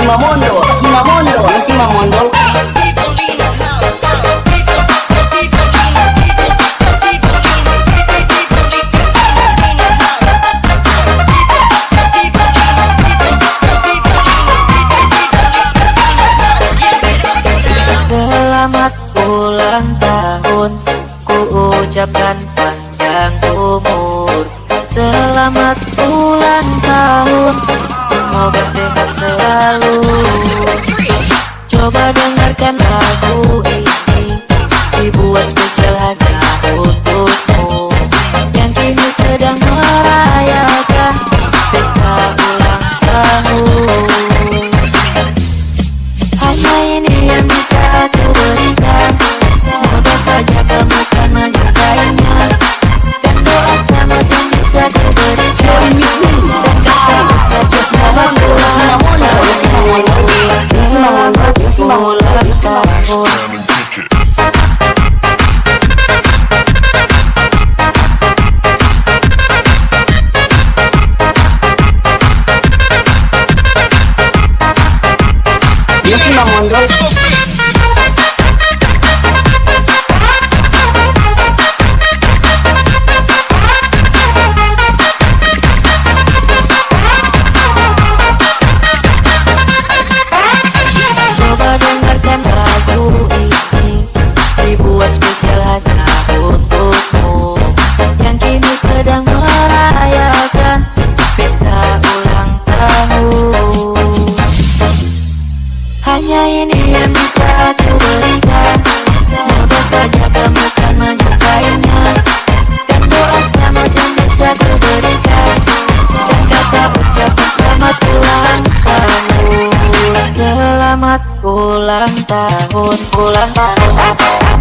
Mamondo, si Mamondo, si Mamondo. Selamat ulang tahun, ku ucapkan panjang umur. Selamat ulang tahun, semoga sehat selalu. Coba dengarkan lagu ini, dibuat spesial hanya untukmu, yang kini sedang merayakan pesta ulang tahun. Hanya ini yang bisa aku berikan, semoga saja kamu kan menyukainya. Dan doa selamat yang bisa ku berikan, dan kata ucap selamat ulang tahun. Selamat ulang tahun. Si Mamondo. Coba dengarkan lagu ini, dibuat spesial hanya untukmu, yang kini sedang merayakan pesta ulang tahun. Hanya ini yang bisa aku berikan, semoga saja kamu kan menyukainya. Dan doa selamat yang bisa ku berikan, dan kata ucapan selamat ulang tahun. Selamat ulang tahun, ulang tahun.